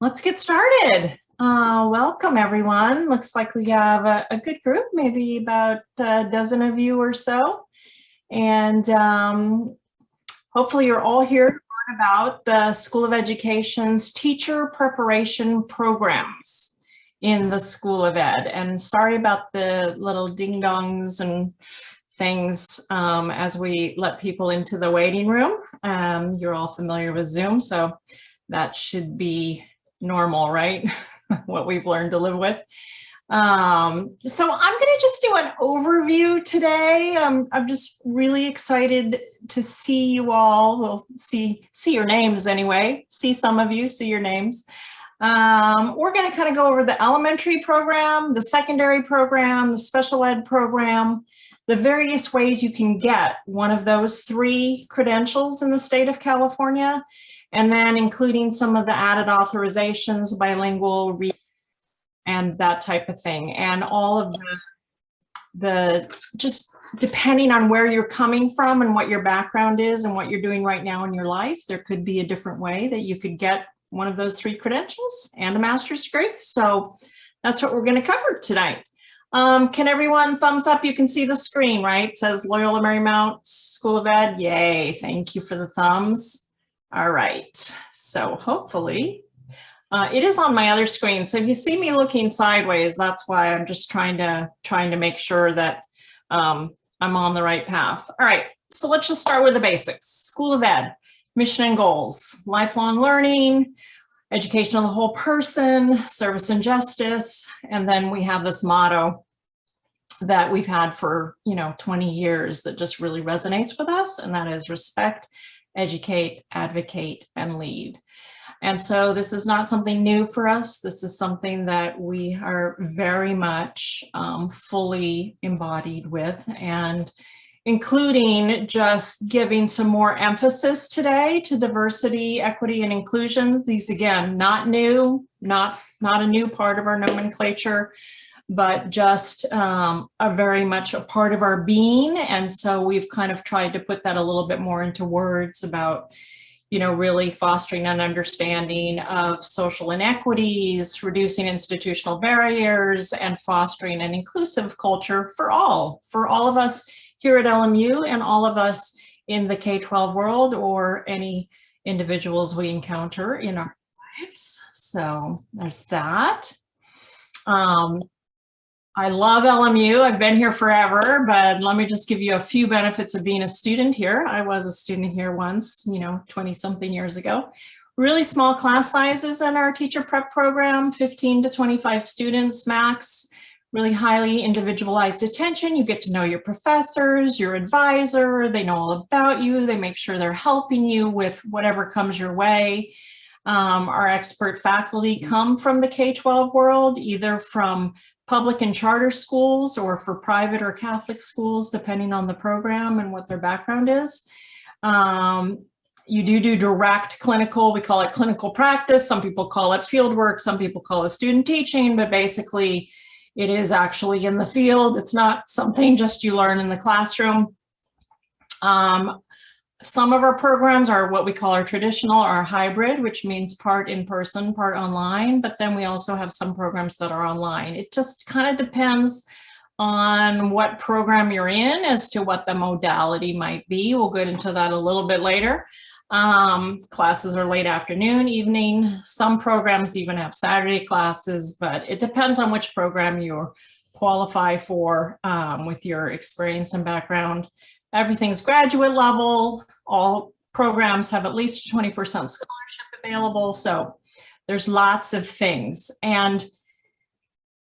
Let's get started. Welcome, everyone. Looks like we have a good group, maybe about a dozen of you or so. And hopefully you're all here to learn about the School of Education's teacher preparation programs in the School of Ed. And sorry about the little ding-dongs and things as we let people into the waiting room. You're all familiar with Zoom, so that should be normal, right? What we've learned to live with. So I'm going to just do an overview today. I'm just really excited to see you all. We'll see your names anyway. See some of you, see your names. We're going to kind of go over the elementary program, the secondary program, the special ed program, the various ways you can get one of those 3 credentials in the state of California, and then including some of the added authorizations, bilingual, and that type of thing. And all of the just depending on where you're coming from and what your background is and what you're doing right now in your life, there could be a different way that you could get one of those 3 credentials and a master's degree. So that's what we're going to cover tonight. Can everyone thumbs up? You can see the screen, right? It says Loyola Marymount School of Ed. Yay. Thank you for the thumbs. All right, so hopefully it is on my other screen. So if you see me looking sideways, that's why I'm just trying to make sure that I'm on the right path. All right, so let's just start with the basics. School of Ed, mission and goals: lifelong learning, education of the whole person, service and justice, and then we have this motto that we've had for 20 years that just really resonates with us, and that is respect, educate, advocate, and lead. And so this is not something new for us. This is something that we are very much fully embodied with, and including just giving some more emphasis today to diversity, equity, and inclusion. These, again, not new, not a new part of our nomenclature, but just a very much a part of our being. And so we've kind of tried to put that a little bit more into words about, really fostering an understanding of social inequities, reducing institutional barriers, and fostering an inclusive culture for all of us here at LMU and all of us in the K-12 world, or any individuals we encounter in our lives. So there's that. I love LMU. I've been here forever, but let me just give you a few benefits of being a student here. I was a student here once, 20 something years ago. Really small class sizes in our teacher prep program, 15 to 25 students max, really highly individualized attention. You get to know your professors, your advisor, they know all about you. They make sure they're helping you with whatever comes your way. Our expert faculty come from the K-12 world, either from public and charter schools or for private or Catholic schools, depending on the program and what their background is. You do direct clinical, we call it clinical practice. Some people call it field work. Some people call it student teaching, but basically it is actually in the field. It's not something just you learn in the classroom. Some of our programs are what we call our traditional or hybrid, which means part in person, part online, but then we also have some programs that are online. It just kind of depends on what program you're in as to what the modality might be. We'll get into that a little bit later. Classes are late afternoon, evening. Some programs even have Saturday classes, but it depends on which program you qualify for with your experience and background. Everything's graduate level. All programs have at least 20% scholarship available. So there's lots of things. And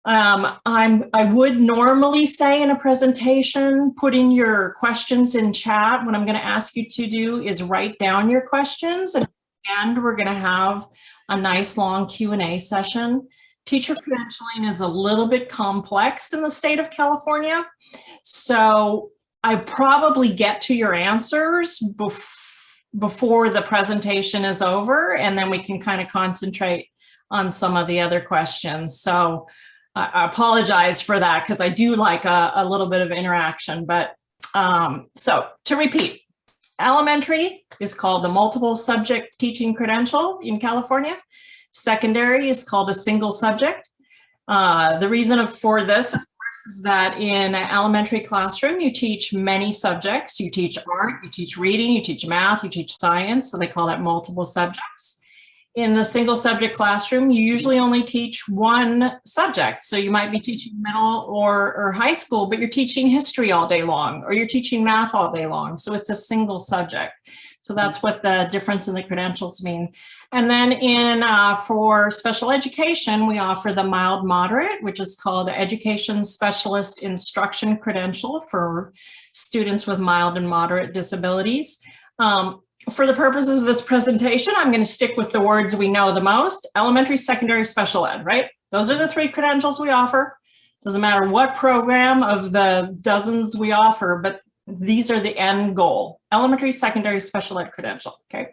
I would normally say in a presentation, putting your questions in chat. What I'm going to ask you to do is write down your questions, and we're going to have a nice long Q&A session. Teacher credentialing is a little bit complex in the state of California. So I probably get to your answers before the presentation is over, and then we can kind of concentrate on some of the other questions. So I apologize for that, because I do like a little bit of interaction. But so to repeat, elementary is called the multiple subject teaching credential in California. Secondary is called a single subject. The reason for this, of course, is that in an elementary classroom, you teach many subjects. You teach art, you teach reading, you teach math, you teach science. So they call that multiple subjects. In the single subject classroom, you usually only teach one subject. So you might be teaching middle or high school, but you're teaching history all day long, or you're teaching math all day long. So it's a single subject. So that's what the difference in the credentials mean. And then for special education, we offer the mild moderate, which is called Education Specialist Instruction Credential for students with mild and moderate disabilities. For the purposes of this presentation, I'm going to stick with the words we know the most: elementary, secondary, special ed, right? Those are the 3 credentials we offer. Doesn't matter what program of the dozens we offer, but these are the end goal: elementary, secondary, special ed credential, okay?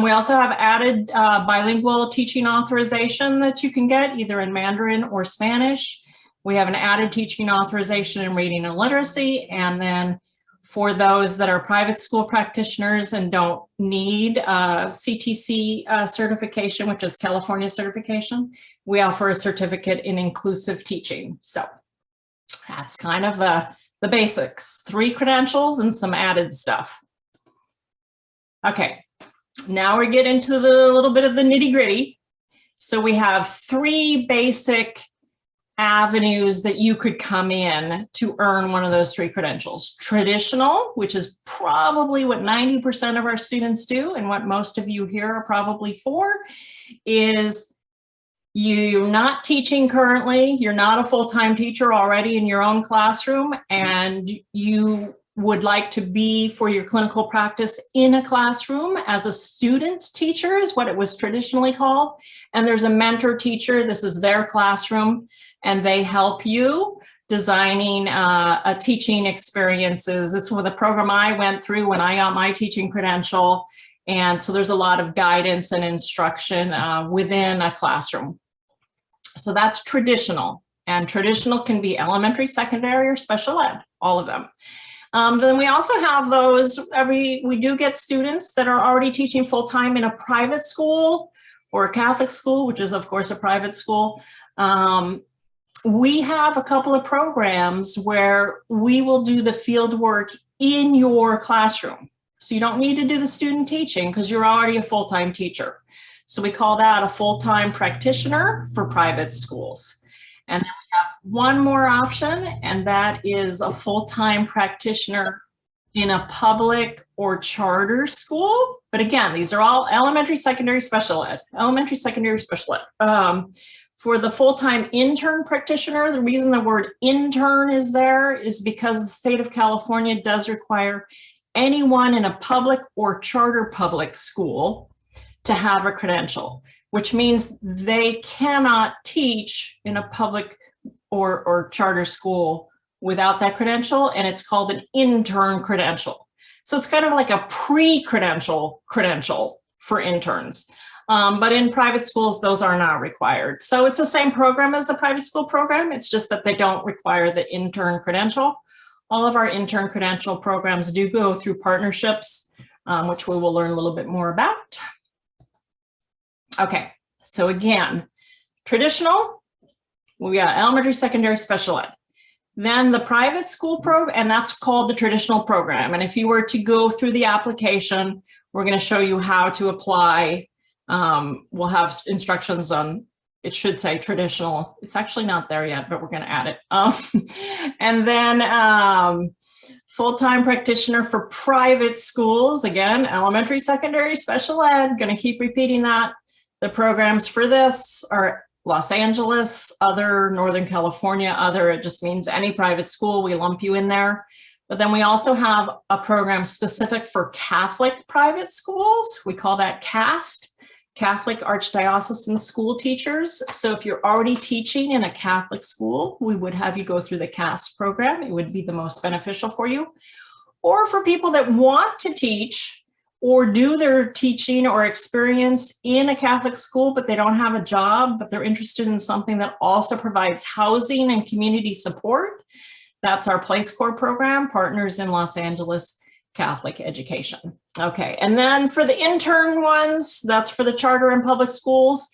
We also have added bilingual teaching authorization that you can get either in Mandarin or Spanish. We have an added teaching authorization in reading and literacy, and then for those that are private school practitioners and don't need CTC certification, which is California certification, we offer a certificate in inclusive teaching. So that's kind of the basics: 3 credentials and some added stuff. Okay, now we get into the little bit of the nitty gritty. So we have 3 basic avenues that you could come in to earn one of those 3 credentials. Traditional, which is probably what 90% of our students do, and what most of you here are probably for, is you're not teaching currently, you're not a full-time teacher already in your own classroom, and you would like to be, for your clinical practice, in a classroom as a student teacher, is what it was traditionally called. And there's a mentor teacher, this is their classroom, and they help you designing a teaching experiences. It's the program I went through when I got my teaching credential. And so there's a lot of guidance and instruction within a classroom. So that's traditional, and traditional can be elementary, secondary, or special ed, all of them. Then we also have those, we do get students that are already teaching full-time in a private school or a Catholic school, which is of course a private school. We have a couple of programs where we will do the field work in your classroom. So you don't need to do the student teaching because you're already a full-time teacher. So we call that a full-time practitioner for private schools. And then we have one more option, and that is a full-time practitioner in a public or charter school. But again, these are all elementary, secondary, special ed, elementary, secondary, special ed. For the full-time intern practitioner, the reason the word intern is there is because the state of California does require anyone in a public or charter public school to have a credential, which means they cannot teach in a public or charter school without that credential, and it's called an intern credential. So it's kind of like a pre-credential credential for interns. But in private schools, those are not required. So it's the same program as the private school program. It's just that they don't require the intern credential. All of our intern credential programs do go through partnerships, which we will learn a little bit more about. Okay, so again, traditional, we got elementary, secondary, special ed. Then the private school program, and that's called the traditional program. And if you were to go through the application, we're going to show you how to apply. We'll have instructions on, it should say traditional. It's actually not there yet, but we're going to add it. And then full-time practitioner for private schools. Again, elementary, secondary, special ed. Going to keep repeating that. The programs for this are Los Angeles, other, Northern California, other. It just means any private school, we lump you in there. But then we also have a program specific for Catholic private schools. We call that CAST, Catholic Archdiocesan School Teachers. So if you're already teaching in a Catholic school, we would have you go through the CAST program. It would be the most beneficial for you. Or for people that want to teach or do their teaching or experience in a Catholic school, but they don't have a job, but they're interested in something that also provides housing and community support. That's our Place Corps program, Partners in Los Angeles Catholic Education. Okay, and then for the intern ones, that's for the charter and public schools.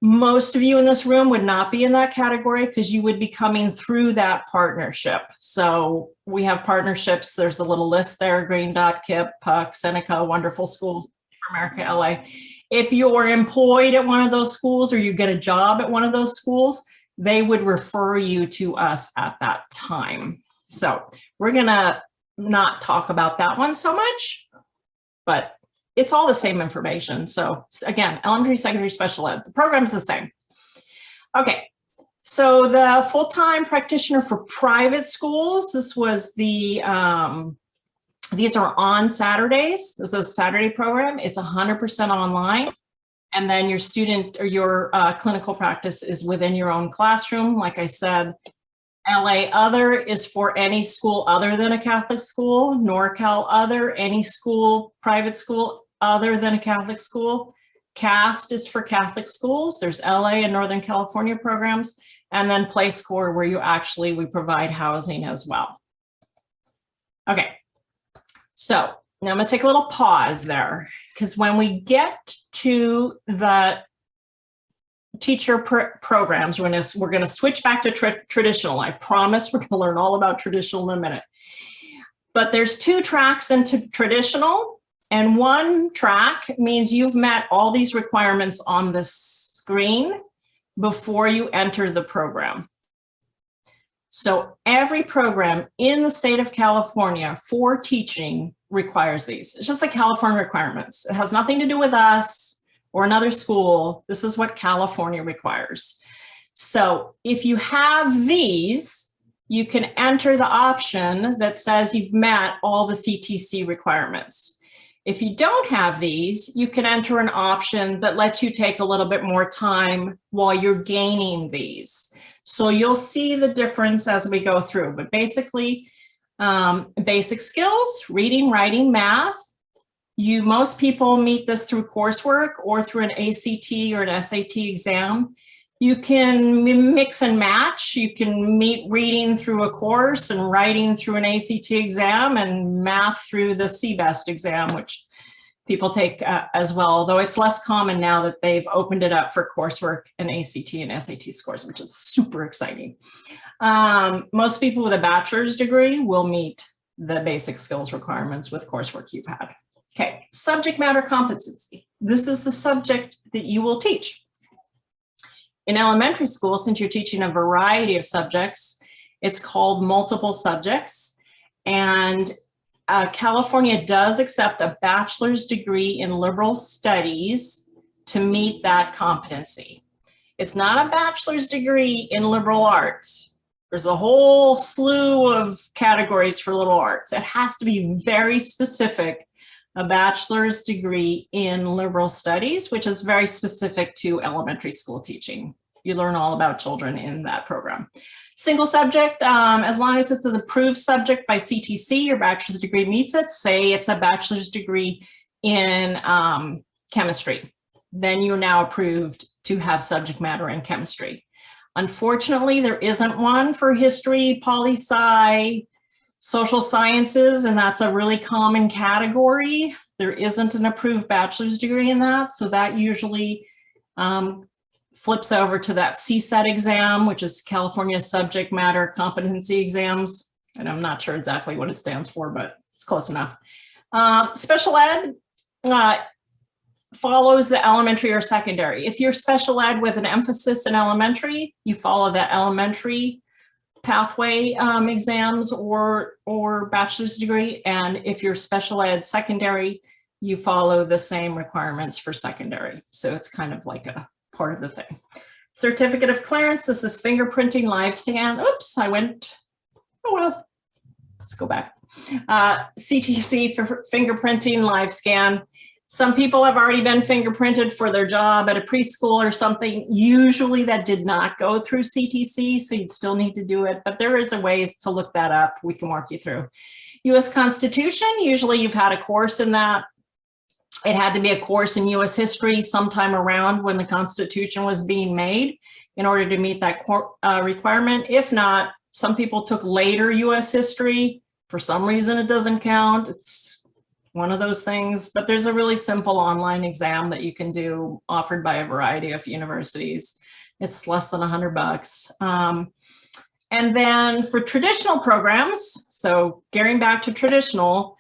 Most of you in this room would not be in that category because you would be coming through that partnership. So we have partnerships. There's a little list there: Green Dot, KIPP, Puck, Seneca, Wonderful Schools for America, LA. If you're employed at one of those schools or you get a job at one of those schools, they would refer you to us at that time. So we're gonna not talk about that one so much, but it's all the same information. So again, elementary, secondary, special ed, the program's the same. Okay, so the full-time practitioner for private schools, this was the, these are on Saturdays. This is a Saturday program. It's 100% online. And then your student or your clinical practice is within your own classroom. Like I said, LA Other is for any school other than a Catholic school. NorCal Other, any school, private school other than a Catholic school. CAST is for Catholic schools. There's LA and Northern California programs. And then PlayScore, where we provide housing as well. Okay, so now I'm gonna take a little pause there, because when we get to the teacher programs, we're gonna switch back to traditional. I promise we're gonna learn all about traditional in a minute. But there's 2 tracks into traditional, and 1 track means you've met all these requirements on the screen before you enter the program. So every program in the state of California for teaching requires these. It's just the California requirements. It has nothing to do with us or another school. This is what California requires. So if you have these, you can enter the option that says you've met all the CTC requirements. If you don't have these, you can enter an option that lets you take a little bit more time while you're gaining these. So you'll see the difference as we go through, but basically basic skills, reading, writing, math. Most people meet this through coursework or through an ACT or an SAT exam. You can mix and match. You can meet reading through a course and writing through an ACT exam and math through the CBEST exam, which people take as well, although it's less common now that they've opened it up for coursework and ACT and SAT scores, which is super exciting. Most people with a bachelor's degree will meet the basic skills requirements with coursework you've had. Okay, subject matter competency. This is the subject that you will teach. In elementary school, since you're teaching a variety of subjects, it's called multiple subjects. And California does accept a bachelor's degree in liberal studies to meet that competency. It's not a bachelor's degree in liberal arts. There's a whole slew of categories for liberal arts. It has to be very specific. A bachelor's degree in liberal studies, which is very specific to elementary school teaching. You learn all about children in that program. Single subject, as long as it's an approved subject by CTC, your bachelor's degree meets it. Say it's a bachelor's degree in chemistry. Then you're now approved to have subject matter in chemistry. Unfortunately, there isn't one for history, poli-sci, social sciences, and that's a really common category. There isn't an approved bachelor's degree in that, so that usually flips over to that CSET exam, which is California Subject Matter Competency Exams, and I'm not sure exactly what it stands for, but it's close enough. Special ed follows the elementary or secondary. If you're special ed with an emphasis in elementary, you follow the elementary pathway exams or bachelor's degree, and if you're special ed secondary, you follow the same requirements for secondary. So it's kind of like a part of the thing. Certificate of clearance, this is fingerprinting, live scan. Oops, I went, oh well, let's go back. CTC for fingerprinting, live scan. Some people have already been fingerprinted for their job at a preschool or something. Usually that did not go through CTC, so you'd still need to do it, but there is a ways to look that up. We can walk you through. US Constitution, usually you've had a course in that. It had to be a course in US history sometime around when the Constitution was being made in order to meet that requirement. If not, some people took later US history. For some reason, it doesn't count. It's one of those things, but there's a really simple online exam that you can do offered by a variety of universities. It's less than $100. And then for traditional programs, so getting back to traditional,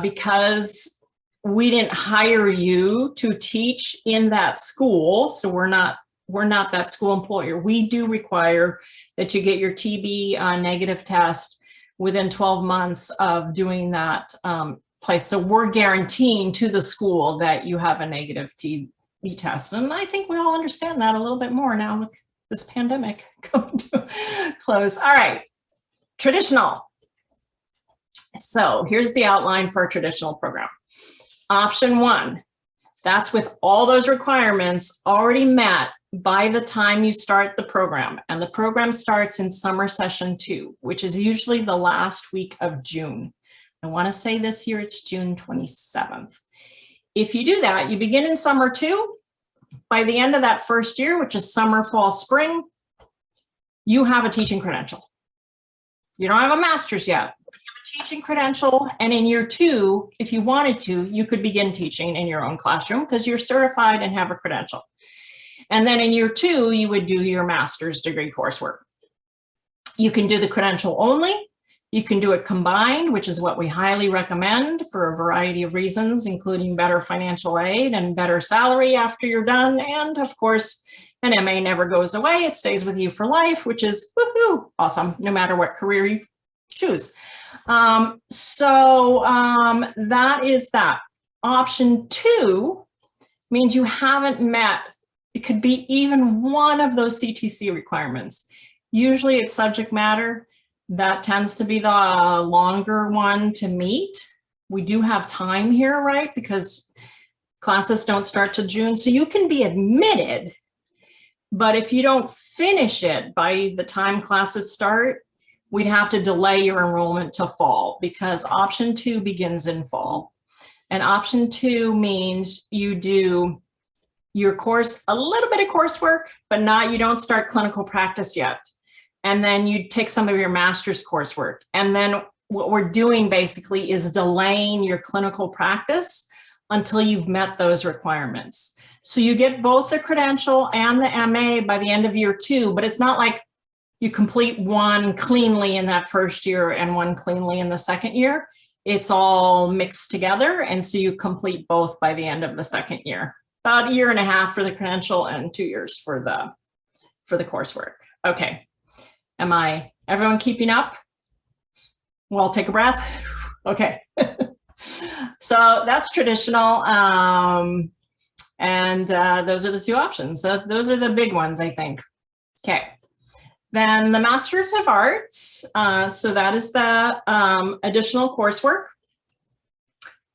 because we didn't hire you to teach in that school, so we're not that school employer. We do require that you get your TB negative test within 12 months of doing that place. So we're guaranteeing to the school that you have a negative TB test. And I think we all understand that a little bit more now with this pandemic coming to a close. All right, traditional. So here's the outline for a traditional program. Option 1, that's with all those requirements already met by the time you start the program. And the program starts in summer session 2, which is usually the last week of June. I want to say this year it's June 27th. If you do that, you begin in summer 2. By the end of that first year, which is summer, fall, spring, you have a teaching credential. You don't have a master's yet, but you have a teaching credential. And in year 2, if you wanted to, you could begin teaching in your own classroom because you're certified and have a credential. And then in year 2, you would do your master's degree coursework. You can do the credential only. You can do it combined, which is what we highly recommend for a variety of reasons, including better financial aid and better salary after you're done. And of course, an MA never goes away. It stays with you for life, which is woohoo, awesome, no matter what career you choose. That is that. Option 2 means you haven't met, it could be even one of those CTC requirements. Usually it's subject matter. That tends to be the longer one to meet. We do have time here, right? Because classes don't start till June. So you can be admitted, but if you don't finish it by the time classes start, we'd have to delay your enrollment to fall because option 2 begins in fall. And option 2 means you do your course, a little bit of coursework, but you don't start clinical practice yet. And then you take some of your master's coursework. And then what we're doing basically is delaying your clinical practice until you've met those requirements. So you get both the credential and the MA by the end of year 2, but it's not like you complete one cleanly in that first year and one cleanly in the second year. It's all mixed together. And so you complete both by the end of the second year. About 1.5 years for the credential and 2 years for the coursework. Okay. Everyone keeping up? Well, take a breath. Okay. So that's traditional. Those are the 2 options. So those are the big ones, I think. Okay. Then the Masters of Arts. So that is the additional coursework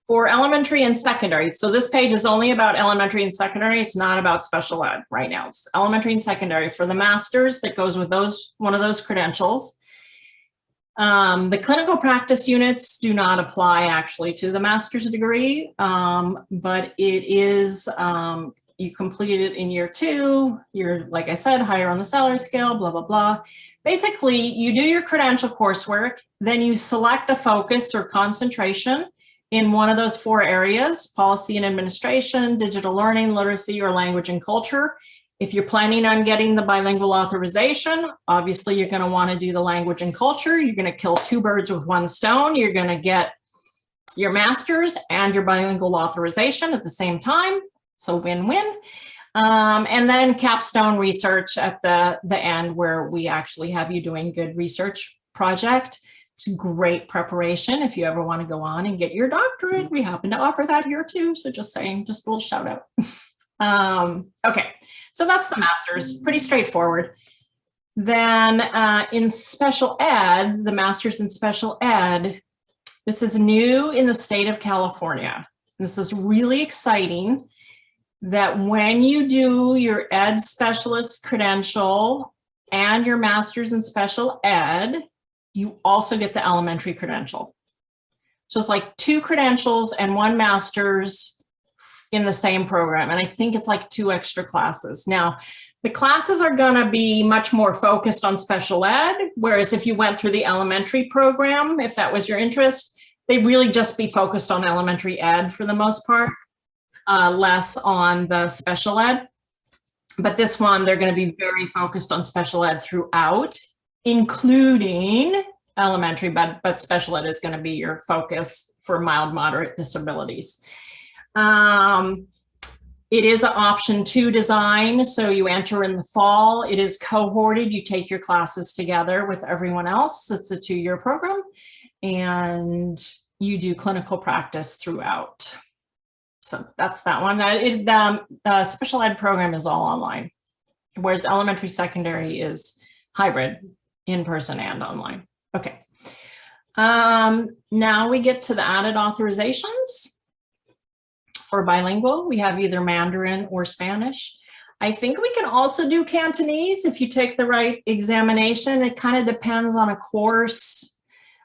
for elementary and secondary. So this page is only about elementary and secondary. It's not about special ed right now. It's elementary and secondary. For the master's, that goes with one of those credentials. The clinical practice units do not apply actually to the master's degree, but it is, you complete it in year 2, you're, like I said, higher on the salary scale, blah, blah, blah. Basically, you do your credential coursework, then you select a focus or concentration in one of those 4 areas: policy and administration, digital learning, literacy, or language and culture. If you're planning on getting the bilingual authorization, obviously you're going to want to do the language and culture. You're going to kill 2 birds with 1 stone. You're going to get your master's and your bilingual authorization at the same time. So win-win. And then capstone research at the end, where we actually have you doing good research project. It's great preparation if you ever want to go on and get your doctorate. We happen to offer that here too. So just saying, just a little shout out. Okay, so that's the master's, pretty straightforward. Then in special ed, the master's in special ed, this is new in the state of California. This is really exciting that when you do your ed specialist credential and your master's in special ed, you also get the elementary credential. So it's like 2 credentials and 1 master's in the same program. And I think it's like 2 extra classes. Now, the classes are gonna be much more focused on special ed, whereas if you went through the elementary program, if that was your interest, they really just be focused on elementary ed for the most part, less on the special ed. But this one, they're going to be very focused on special ed throughout, including elementary, but special ed is going to be your focus for mild, moderate disabilities. It is an option 2 design, so you enter in the fall. It is cohorted. You take your classes together with everyone else. It's a 2-year program, and you do clinical practice throughout. So that's that one. The special ed program is all online, whereas elementary secondary is hybrid, in person and online. Okay. Now we get to the added authorizations. For bilingual, we have either Mandarin or Spanish. I think we can also do Cantonese if you take the right examination. It kind of depends on a course.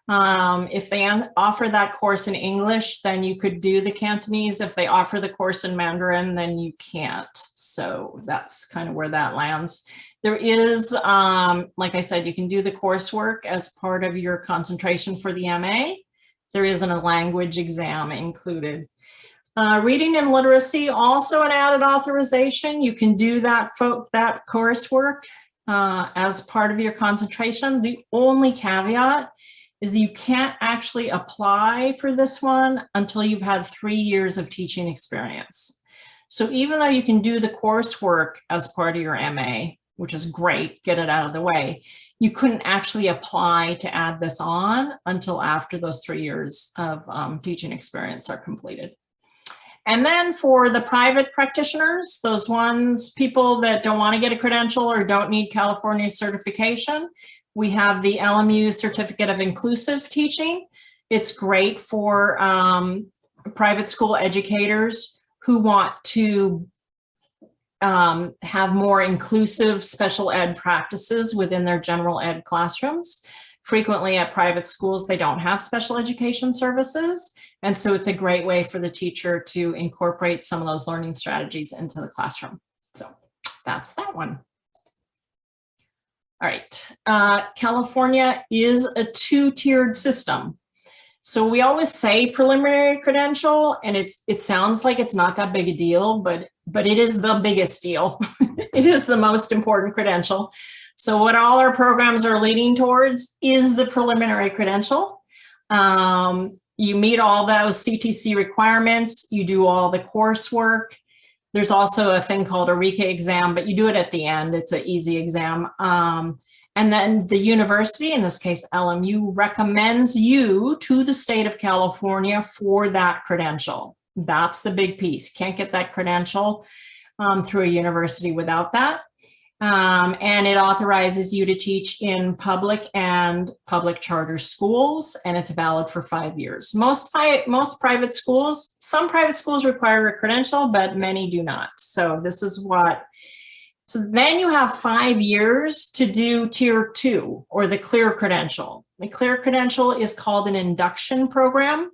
If they offer that course in English, then you could do the Cantonese. If they offer the course in Mandarin, then you can't. So that's kind of where that lands. There is, like I said, you can do the coursework as part of your concentration for the MA. There isn't a language exam included. Reading and literacy, also an added authorization. You can do that coursework as part of your concentration. The only caveat is you can't actually apply for this one until you've had 3 years of teaching experience. So even though you can do the coursework as part of your MA, which is great, get it out of the way, you couldn't actually apply to add this on until after those 3 years of teaching experience are completed. And then for the private practitioners, those ones, people that don't want to get a credential or don't need California certification, we have the LMU Certificate of Inclusive Teaching. It's great for private school educators who want to have more inclusive special ed practices within their general ed classrooms. Frequently at private schools, they don't have special education services. And so it's a great way for the teacher to incorporate some of those learning strategies into the classroom. So that's that one. All right, California is a 2-tiered system. So we always say preliminary credential, and it sounds like it's not that big a deal, but it is the biggest deal. It is the most important credential. So what all our programs are leading towards is the preliminary credential. You meet all those CTC requirements, you do all the coursework. There's also a thing called a RECA exam, but you do it at the end. It's an easy exam. And then the university, in this case LMU, recommends you to the state of California for that credential. That's the big piece. Can't get that credential through a university without that. And it authorizes you to teach in public and public charter schools, and it's valid for 5 years. Most private schools, some private schools require a credential, but many do not. So this is what, so then you have 5 years to do tier 2 or the clear credential. The clear credential is called an induction program.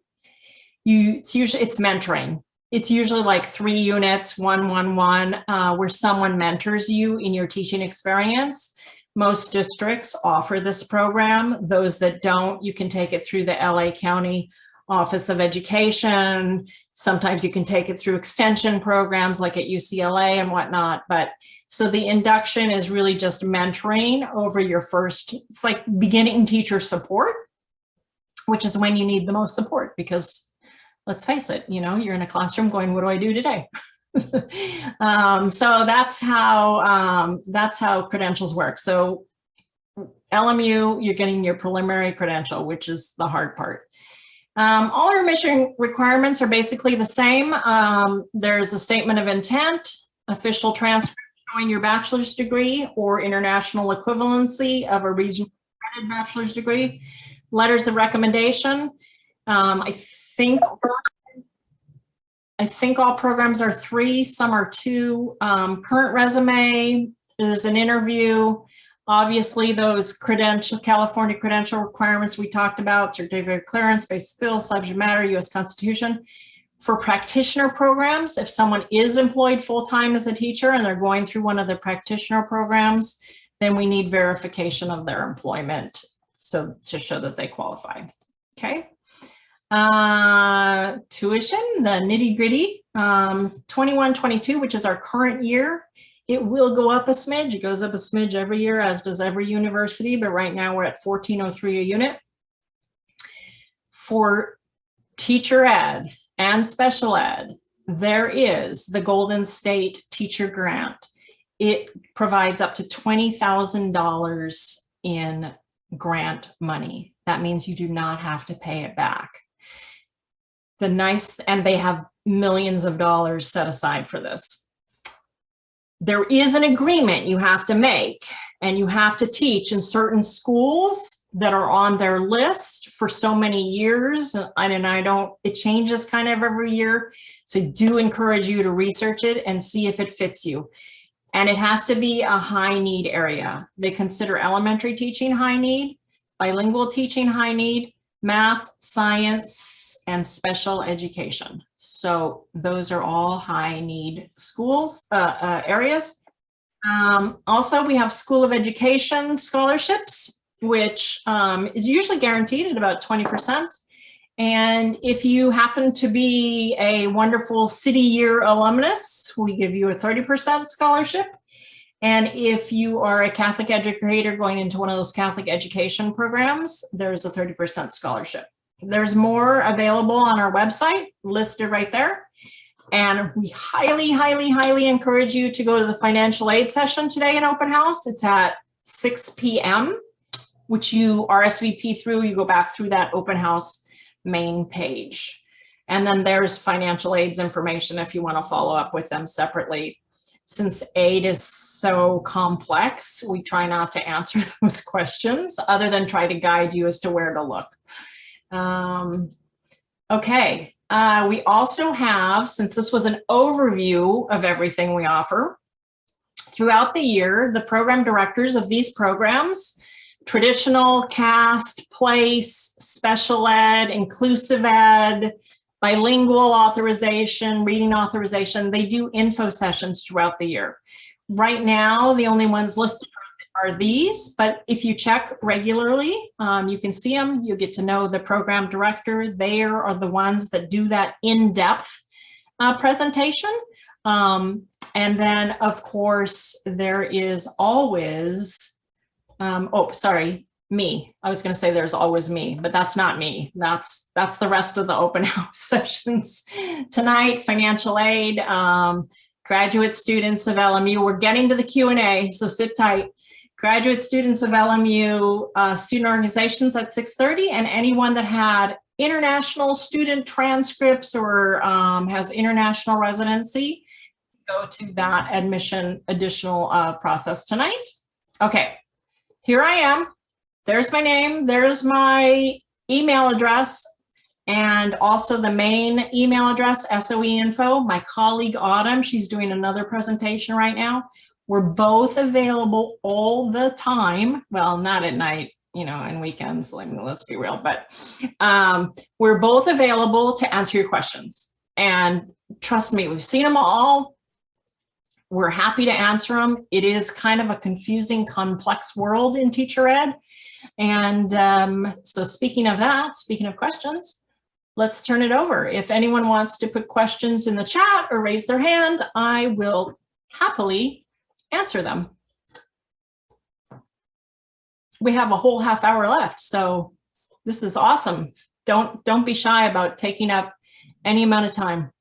It's mentoring. It's usually like 3 units, 1-1-1, where someone mentors you in your teaching experience. Most districts offer this program. Those that don't, you can take it through the LA County Office of Education. Sometimes you can take it through extension programs like at UCLA and whatnot. But so the induction is really just mentoring over your first, it's like beginning teacher support, which is when you need the most support, because let's face it, you know, you're in a classroom going, what do I do today? So that's how credentials work. So LMU, you're getting your preliminary credential, which is the hard part. All our admission requirements are basically the same. There's a statement of intent, official transcript showing your bachelor's degree or international equivalency of a regional accredited bachelor's degree, letters of recommendation. I think all programs are 3, some are 2. Current resume, there's an interview. Obviously, those California credential requirements we talked about, certificate of clearance, basic skills, subject matter, U.S. Constitution. For practitioner programs, if someone is employed full-time as a teacher and they're going through one of the practitioner programs, then we need verification of their employment so to show that they qualify. Okay. Tuition, the nitty gritty, 21-22, which is our current year. It will go up a smidge. It goes up a smidge every year, as does every university, but right now we're at $14.03 a unit. For teacher ed and special ed, there is the Golden State Teacher Grant. It provides up to $20,000 in grant money. That means you do not have to pay it back. And they have millions of dollars set aside for this. There is an agreement you have to make, and you have to teach in certain schools that are on their list for so many years. It changes kind of every year. So I do encourage you to research it and see if it fits you. And it has to be a high need area. They consider elementary teaching high need, bilingual teaching high need, math, science, and special education. So those are all high need schools, areas. Also, we have School of Education scholarships, which is usually guaranteed at about 20%. And if you happen to be a wonderful City Year alumnus, we give you a 30% scholarship. And if you are a Catholic educator going into one of those Catholic education programs, there's a 30% scholarship. There's more available on our website, listed right there. And we highly, highly, highly encourage you to go to the financial aid session today in open house. It's at 6 p.m., which you RSVP through. You go back through that open house main page. And then there's financial aids information if you want to follow up with them separately. Since aid is so complex, we try not to answer those questions other than try to guide you as to where to look. Okay, we also have, since this was an overview of everything we offer, throughout the year, the program directors of these programs, traditional, CAST, PLACE, special ed, inclusive ed, bilingual authorization, reading authorization, they do info sessions throughout the year. Right now, the only ones listed are these, but if you check regularly, you can see them. You get to know the program director. They are the ones that do that in-depth presentation. And then, of course, there is always, me. I was going to say there's always me, but that's not me. That's the rest of the open house sessions tonight. Financial aid, graduate students of LMU. We're getting to the Q&A, so sit tight. Graduate students of LMU, student organizations at 6:30, and anyone that had international student transcripts or has international residency, go to that admission additional process tonight. Okay, here I am. There's my name, there's my email address, and also the main email address, SOE info. My colleague Autumn, she's doing another presentation right now. We're both available all the time. Well, not at night, and weekends, let's be real, but we're both available to answer your questions. And trust me, we've seen them all. We're happy to answer them. It is kind of a confusing, complex world in teacher ed. And so speaking of that, speaking of questions, let's turn it over. If anyone wants to put questions in the chat or raise their hand, I will happily answer them. We have a whole half hour left, so this is awesome. Don't be shy about taking up any amount of time.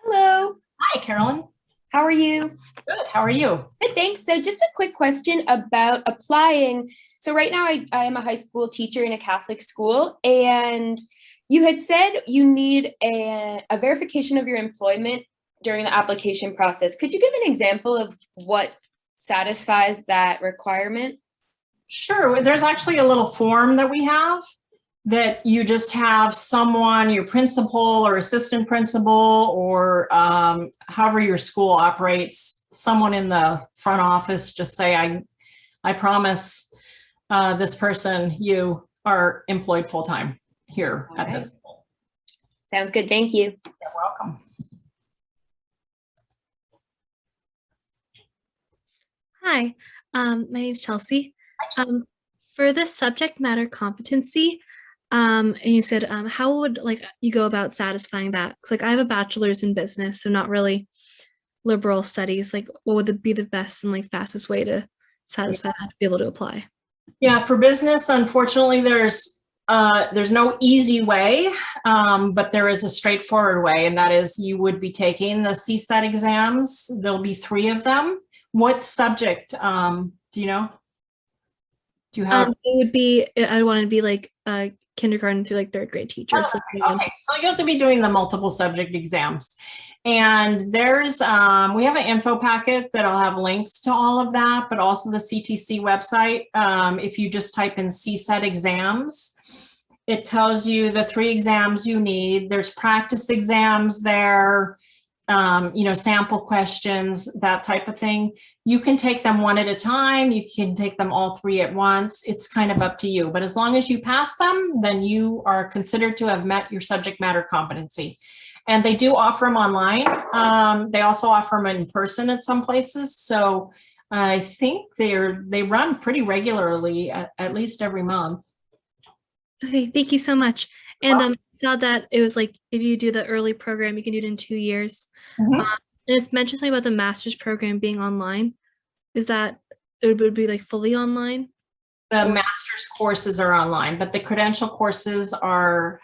Hello. Hi, Carolyn. How are you? Good. How are you? Good, thanks. So just a quick question about applying. So right now I am a high school teacher in a Catholic school, and you had said you need a verification of your employment during the application process. Could you give an example of what satisfies that requirement? Sure. There's actually a little form that we have that you just have someone, your principal or assistant principal, or however your school operates, someone in the front office just say, I promise this person you are employed full-time here at this school. Sounds good. Thank you. You're welcome. Hi, my name is Chelsea. For the subject matter competency, And you said, how would like you go about satisfying that? 'Cause, like I have a bachelor's in business, so not really liberal studies. Like, what would be the best and like fastest way to satisfy that to be able to apply? Yeah, for business, unfortunately, there's no easy way, but there is a straightforward way, and that is you would be taking the CSAT exams. There'll be 3 of them. What subject, do you know? Do you have? It would be I want to be like a kindergarten through like third grade teachers. Okay, so you have to be doing the multiple subject exams. And there's, we have an info packet that'll have links to all of that, but also the CTC website. If you just type in CSAT exams, it tells you the 3 exams you need. There's practice exams there, sample questions, that type of thing. You can take them one at a time. You can take them all 3 at once. It's kind of up to you. But as long as you pass them, then you are considered to have met your subject matter competency. And they do offer them online. They also offer them in person at some places. So I think they run pretty regularly, at least every month. Okay, thank you so much. And saw that it was like if you do the early program, you can do it in 2 years. Mhm. And it's mentioned something about the master's program being online. Is that it would be like fully online? The master's courses are online, but the credential courses are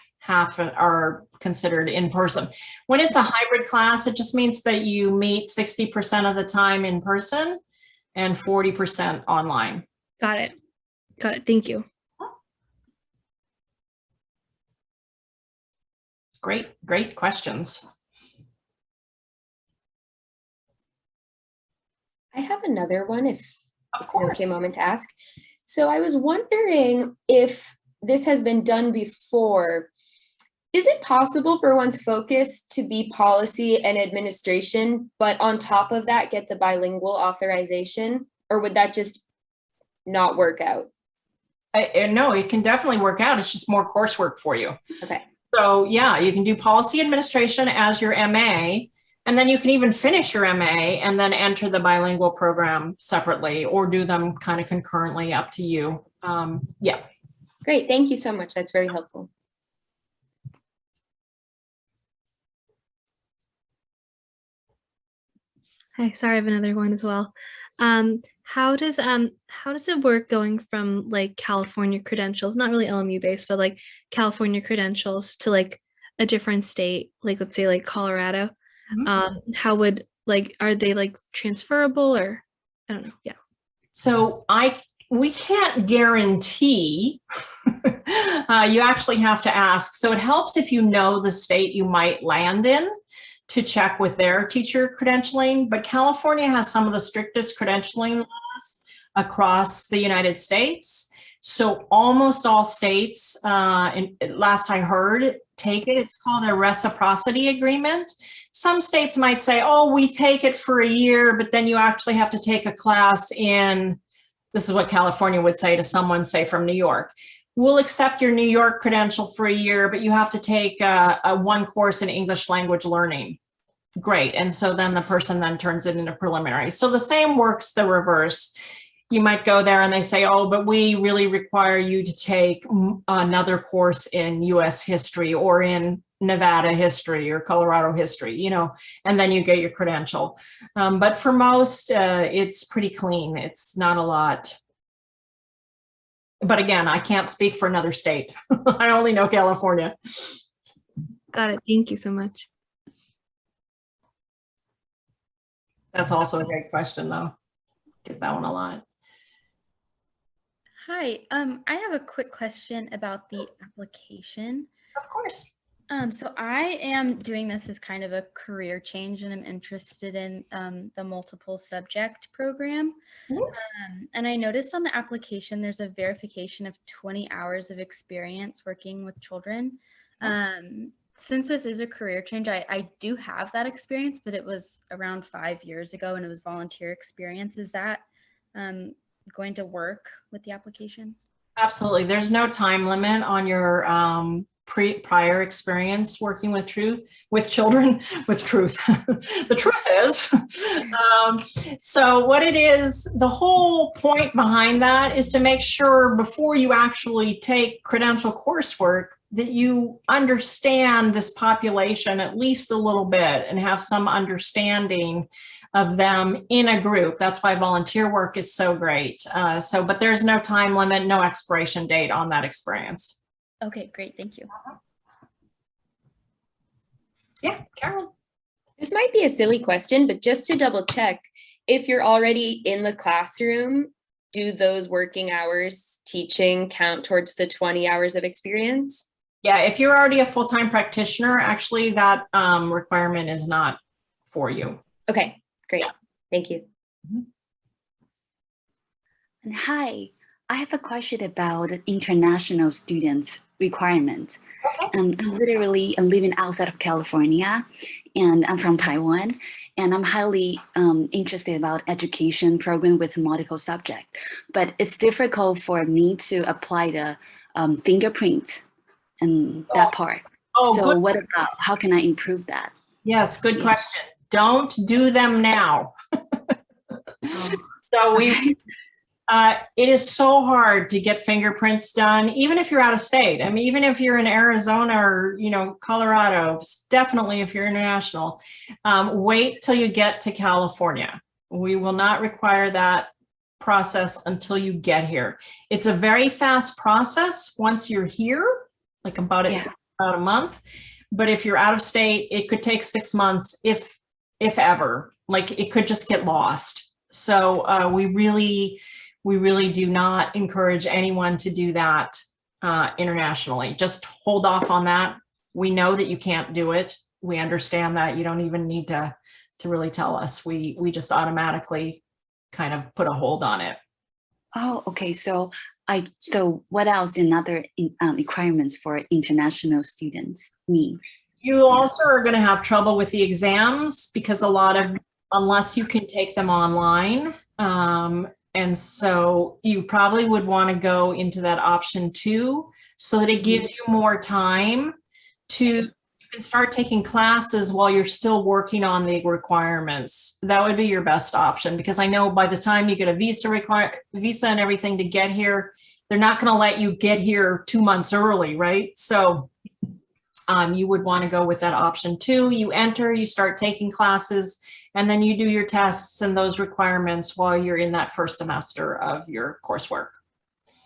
considered in person. When it's a hybrid class, it just means that you meet 60% of the time in person and 40% online. Got it. Got it. Thank you. Great questions. I have another one if Of it's an course. okay moment to ask. So I was wondering if this has been done before. Is it possible for one's focus to be policy and administration, but on top of that, get the bilingual authorization? Or would that just not work out? No, it can definitely work out. It's just more coursework for you. Okay. So yeah, you can do policy administration as your MA, and then you can even finish your MA and then enter the bilingual program separately or do them kind of concurrently, up to you. Yeah. Great. Thank you so much. That's very helpful. Hi, sorry, I have another one as well. How does it work going from like California credentials, not really LMU based, but like California credentials to like a different state, like let's say like Colorado? How would like are they like transferable or I don't know. Yeah. So we can't guarantee. You actually have to ask. So it helps if you know the state you might land in to check with their teacher credentialing. But California has some of the strictest credentialing laws across the United States. So almost all states, last I heard, take it. It's called a reciprocity agreement. Some states might say, oh, we take it for a year, but then you actually have to take a class in, this is what California would say to someone, say from New York. We'll accept your New York credential for a year, but you have to take a 1 course in English language learning. Great. And so then the person then turns it into preliminary. So the same works the reverse. You might go there and they say, oh, but we really require you to take another course in US history or in Nevada history or Colorado history, and then you get your credential. But for most, it's pretty clean. It's not a lot. But again, I can't speak for another state. I only know California. Got it. Thank you so much. That's also a great question, though. Get that one a lot. Hi, I have a quick question about the application. Of course. So I am doing this as kind of a career change, and I'm interested in the multiple subject program. And I noticed on the application, there's a verification of 20 hours of experience working with children. Since this is a career change, I do have that experience, but it was around 5 years ago and it was volunteer experience. Is that going to work with the application? Absolutely. There's no time limit on your prior experience working with children with truth. The truth is, so what it is, the whole point behind that is to make sure before you actually take credential coursework that you understand this population at least a little bit and have some understanding of them in a group. That's why volunteer work is so great. But there's no time limit, no expiration date on that experience. Okay, great. Thank you. Yeah, Carolyn. This might be a silly question, but just to double check, if you're already in the classroom, do those working hours teaching count towards the 20 hours of experience? Yeah, if you're already a full-time practitioner, actually that requirement is not for you. Okay, great. Yeah. Thank you. And hi, I have a question about the international students requirement. Okay. I'm living outside of California, and I'm from Taiwan, and I'm highly interested about education program with multiple subject, but it's difficult for me to apply the fingerprint and that part. So what about, how can I improve that? Yes, good question. Don't do them now. So it is so hard to get fingerprints done, even if you're out of state. I mean, even if you're in Arizona or, Colorado, definitely if you're international, wait till you get to California. We will not require that process until you get here. It's a very fast process once you're here, like about a month. But if you're out of state, it could take 6 months, if ever. Like, it could just get lost. So we really do not encourage anyone to do that internationally. Just hold off on that. We know that you can't do it. We understand that. You don't even need to really tell us. We just automatically kind of put a hold on it. Oh, okay. So what else in other requirements for international students need? You also are going to have trouble with the exams because unless you can take them online. And so you probably would want to go into that option 2 so that it gives you more time you can start taking classes while you're still working on the requirements. That would be your best option, because I know by the time you get a visa and everything to get here, they're not going to let you get here 2 months early, right? So you would want to go with that option 2. You enter, you start taking classes, and then you do your tests and those requirements while you're in that first semester of your coursework.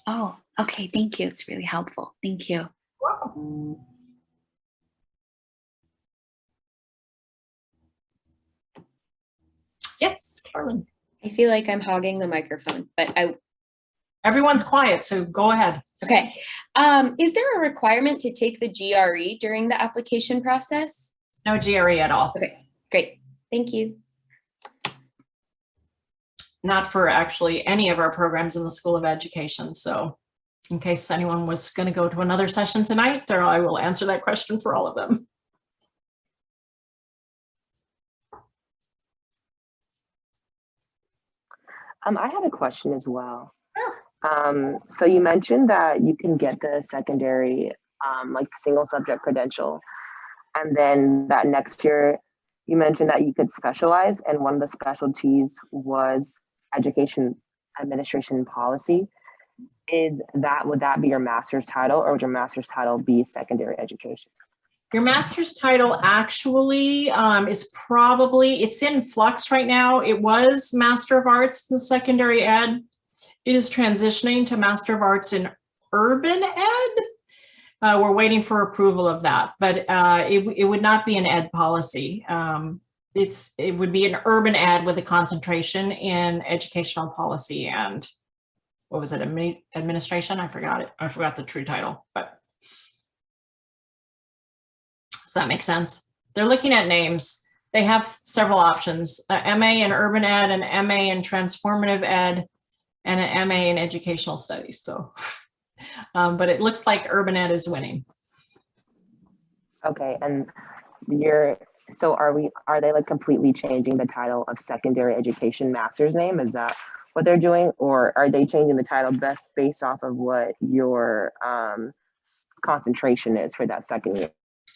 Oh, okay. Thank you. It's really helpful. Thank you. Welcome. Yes, Carolyn. I feel like I'm hogging the microphone, but Everyone's quiet, so go ahead. okay. Is there a requirement to take the GRE during the application process? No GRE at all. Okay, great. Thank you. Not for actually any of our programs in the School of Education. So in case anyone was going to go to another session tonight, or I will answer that question for all of them. I had a question as well. So you mentioned that you can get the secondary, like single subject credential, and then that next year you mentioned that you could specialize, and one of the specialties was education administration policy. Would that be your master's title, or would your master's title be secondary education? Your master's title actually is probably, it's in flux right now. It was Master of Arts in secondary ed. It is transitioning to Master of Arts in urban ed. We're waiting for approval of that, but it would not be an ed policy. It would be an urban ed with a concentration in educational policy and what was it, administration? I forgot it. I forgot the true title, but does that make sense? They're looking at names. They have several options, MA in urban ed, an MA in transformative ed, and an MA in educational studies. So, but it looks like urban ed is winning. Okay, and are they like completely changing the title of secondary education master's name? Is that what they're doing, or are they changing the title based off of what your concentration is for that second year?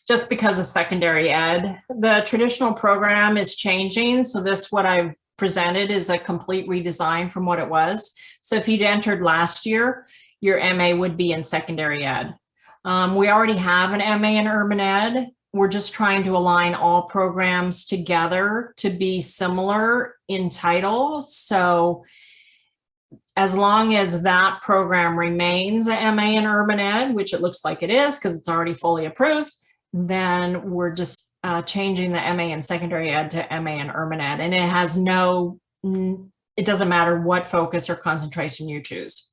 Just because of secondary ed. The traditional program is changing. So this, what I've presented, is a complete redesign from what it was. So if you'd entered last year, your MA would be in secondary ed. We already have an MA in urban ed. We're just trying to align all programs together to be similar in title. So as long as that program remains a MA in urban ed, which it looks like it is because it's already fully approved, then we're just changing the MA in secondary ed to MA in urban ed. And it has no, it doesn't matter what focus or concentration you choose.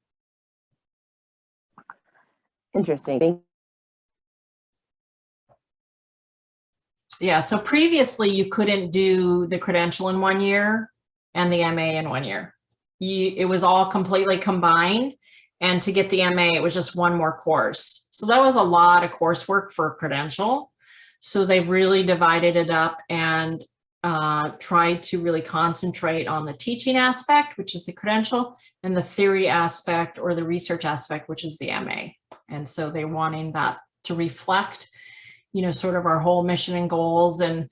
Interesting. Yeah, so previously you couldn't do the credential in 1 year and the MA in 1 year. It was all completely combined, and to get the MA, it was just one more course. So that was a lot of coursework for a credential. So they really divided it up and tried to really concentrate on the teaching aspect, which is the credential, and the theory aspect or the research aspect, which is the MA. And so they're wanting that to reflect, you know, sort of our whole mission and goals and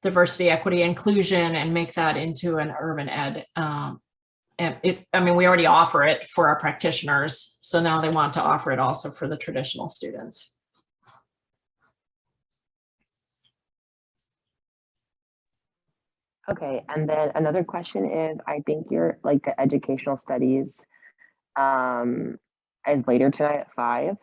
diversity, equity, inclusion, and make that into an urban ed. I mean, we already offer it for our practitioners, so now they want to offer it also for the traditional students. Okay, and then another question is, I think you're like the educational studies is later tonight at 5,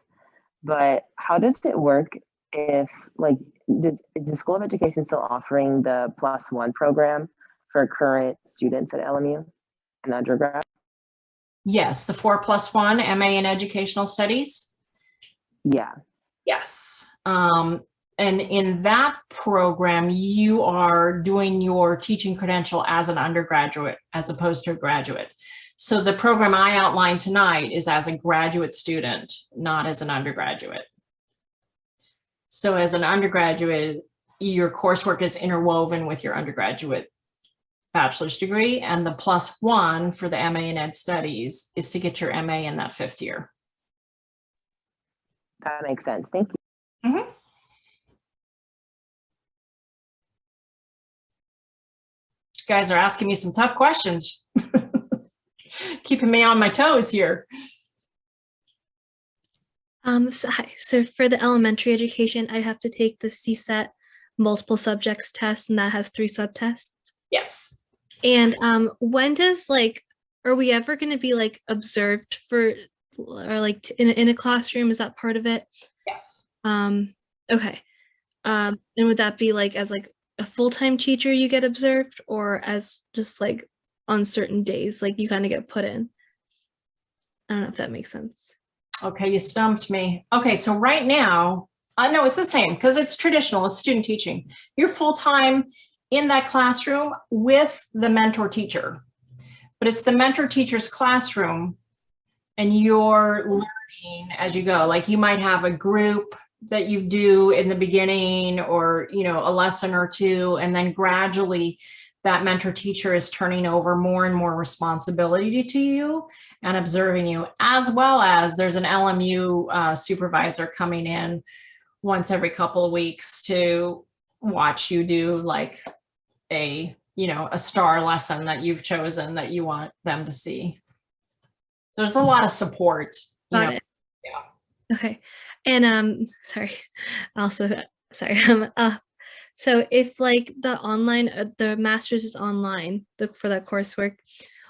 but how does it work if like, is the School of Education still offering the +1 program for current students at LMU and undergrad? Yes, the 4+1 MA in Educational Studies. Yeah. Yes. And in that program, you are doing your teaching credential as an undergraduate as opposed to a graduate. So the program I outlined tonight is as a graduate student, not as an undergraduate. So as an undergraduate, your coursework is interwoven with your undergraduate bachelor's degree, and the +1 for the MA in Ed Studies is to get your MA in that 5th year. That makes sense. Thank you. Mm-hmm. You guys are asking me some tough questions. Keeping me on my toes here. So for the elementary education, I have to take the CSET multiple subjects test, and that has 3 subtests. Yes. And when does, like, are we ever going to be like observed for, or like in a classroom? Is that part of it? Yes. Okay. And would that be like as like a full-time teacher you get observed, or as just like on certain days, like you kind of get put in? I don't know if that makes sense. Okay, you stumped me. Okay, so right now, no, it's the same because it's traditional, it's student teaching. You're full-time in that classroom with the mentor teacher, but it's the mentor teacher's classroom and you're learning as you go. Like you might have a group that you do in the beginning, or, you know, a lesson or two, and then gradually that mentor teacher is turning over more and more responsibility to you and observing you, as well as there's an LMU supervisor coming in once every couple of weeks to watch you do like a, you know, a star lesson that you've chosen that you want them to see. There's a lot of support. Got it. Yeah. Okay. And sorry, also sorry. So if like the online, the master's is online for that coursework,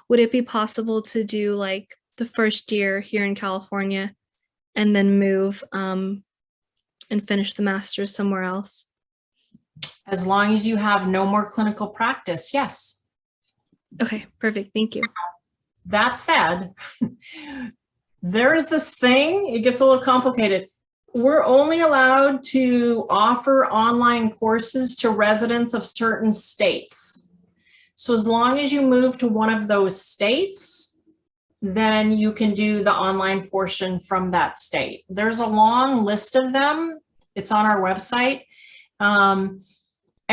would it be possible to do like the first year here in California and then move and finish the master's somewhere else? As long as you have no more clinical practice, yes. Okay, perfect. Thank you. That said, there is this thing, it gets a little complicated. We're only allowed to offer online courses to residents of certain states. So as long as you move to one of those states, then you can do the online portion from that state. There's a long list of them. It's on our website. And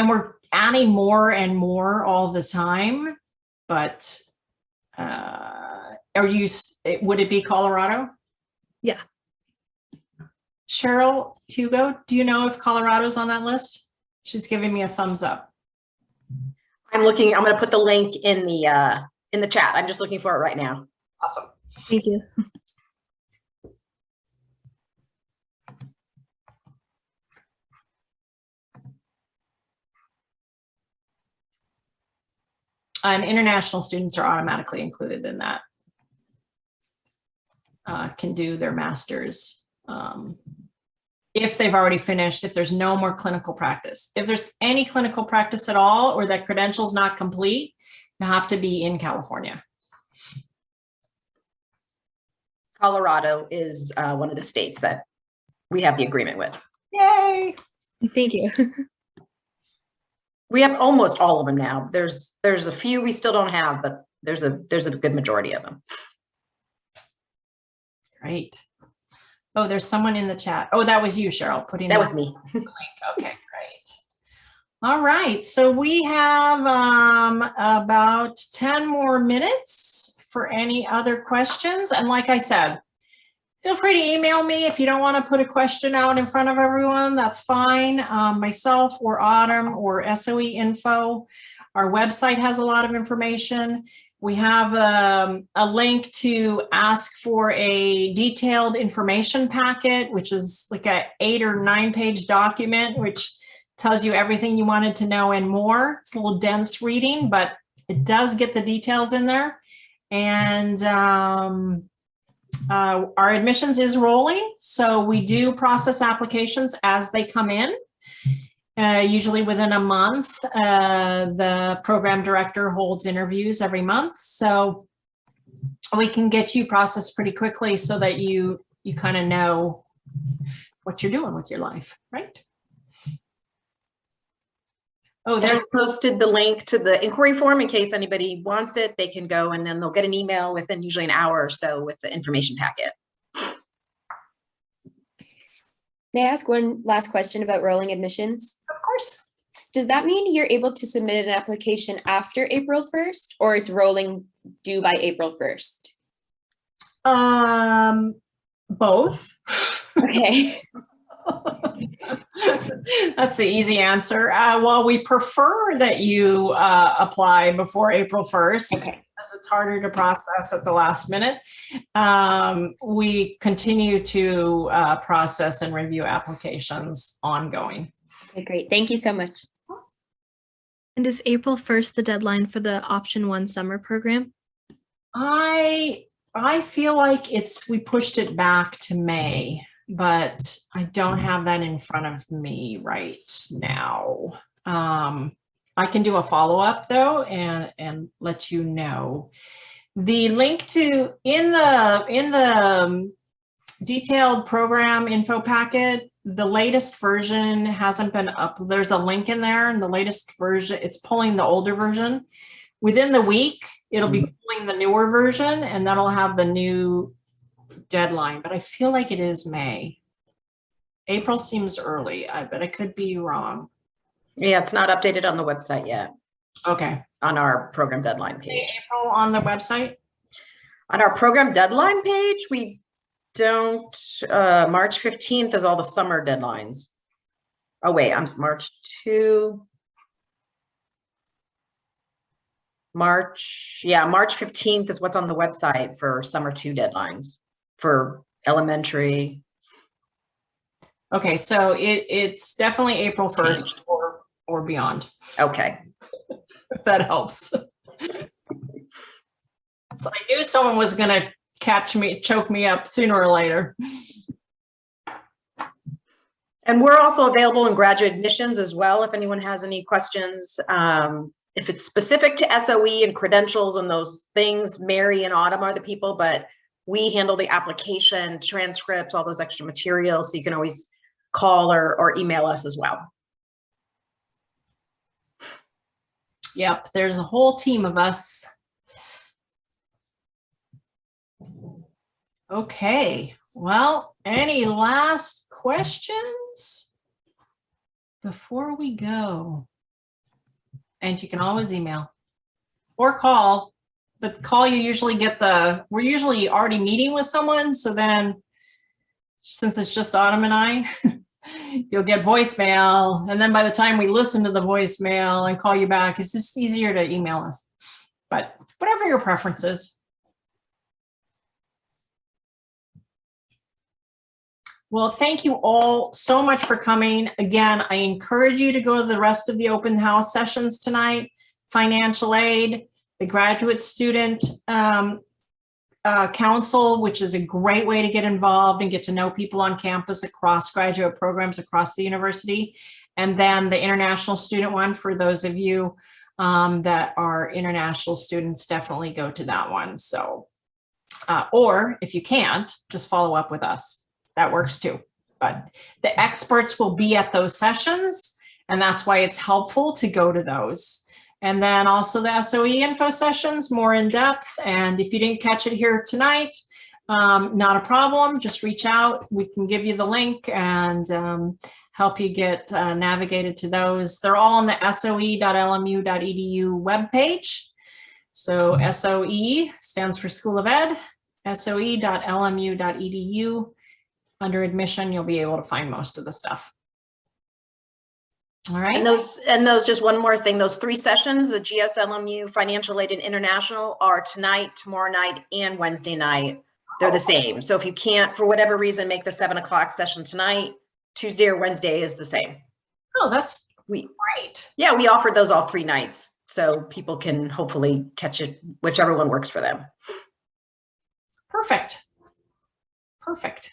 we're adding more and more all the time, but would it be Colorado? Yeah. Cheryl, Hugo, do you know if Colorado's on that list? She's giving me a thumbs up. I'm going to put the link in the chat. I'm just looking for it right now. Awesome. Thank you. And international students are automatically included in that. Can do their master's if they've already finished, if there's no more clinical practice. If there's any clinical practice at all, or that credential's not complete, you have to be in California. Colorado is one of the states that we have the agreement with. Yay! Thank you. We have almost all of them now. There's a few we still don't have, but there's a good majority of them. Great. Oh, there's someone in the chat. Oh, that was you, Cheryl, putting That was me. link. Okay, great. All right, so we have about 10 more minutes for any other questions. And like I said, feel free to email me if you don't want to put a question out in front of everyone. That's fine. Myself or Autumn or SOE Info. Our website has a lot of information. We have a link to ask for a detailed information packet, which is like a 8 or 9 page document, which tells you everything you wanted to know and more. It's a little dense reading, but it does get the details in there. And our admissions is rolling. So we do process applications as they come in. Usually within a month, the program director holds interviews every month. So we can get you processed pretty quickly so that you kind of know what you're doing with your life, right? Oh, I just posted the link to the inquiry form in case anybody wants it. They can go and then they'll get an email within usually an hour or so with the information packet. May I ask one last question about rolling admissions? of course. Does that mean you're able to submit an application after April 1st, or it's rolling due by April 1st? Both. Okay. That's the easy answer. Well, we prefer that you apply before April 1st. Okay. Because it's harder to process at the last minute. We continue to process and review applications ongoing. Okay, great. Thank you so much. And is April 1st the deadline for the Option 1 summer program? I feel like we pushed it back to May, but I don't have that in front of me right now. I can do a follow-up though and let you know. The link to in the detailed program info packet, the latest version hasn't been up. There's a link in there, and the latest version, it's pulling the older version. Within the week, it'll be pulling the newer version, and that'll have the new deadline. But I feel like it is May. April seems early, but I could be wrong. Yeah, it's not updated on the website yet. Okay. On our program deadline page. April on the website? On our program deadline page, we don't, March 15th is all the summer deadlines. Oh wait, I'm March 2. March 15th is what's on the website for summer 2 deadlines for elementary. Okay, so it's definitely April 1st or beyond. Okay. If that helps. So I knew someone was gonna choke me up sooner or later. And we're also available in graduate admissions as well, if anyone has any questions. If it's specific to SOE and credentials and those things, Mary and Autumn are the people, but we handle the application, transcripts, all those extra materials. So you can always call or email us as well. Yep, there's a whole team of us. Okay, well, any last questions before we go? And you can always email or call, but call you usually get we're usually already meeting with someone, so then since it's just Autumn and I, you'll get voicemail. And then by the time we listen to the voicemail and call you back, it's just easier to email us. But whatever your preference is. Well, thank you all so much for coming. Again, I encourage you to go to the rest of the open house sessions tonight. Financial aid, the graduate student council, which is a great way to get involved and get to know people on campus across graduate programs across the university. And then the international student one, for those of you that are international students, definitely go to that one. So, or if you can't, just follow up with us. That works too. But the experts will be at those sessions, and that's why it's helpful to go to those. And then also the SOE info sessions, more in depth. And if you didn't catch it here tonight, not a problem. Just reach out. We can give you the link and help you get navigated to those. They're all on the soe.lmu.edu webpage. So SOE stands for School of Ed, soe.lmu.edu. Under admission, you'll be able to find most of the stuff. All right. And those just one more thing, those 3 sessions, the GSLMU, financial aid and international, are tonight, tomorrow night, and Wednesday night. They're the same. So if you can't, for whatever reason, make the 7 o'clock session tonight, Tuesday or Wednesday is the same. Oh, that's great. Yeah, we offered those all 3 nights. So people can hopefully catch it, whichever one works for them. Perfect. Perfect.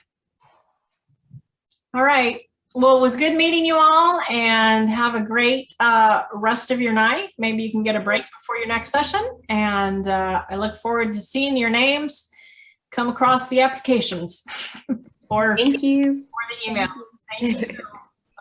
All right. Well, it was good meeting you all, and have a great rest of your night. Maybe you can get a break before your next session. And I look forward to seeing your names come across the applications or Thank you. the emails. Thank you.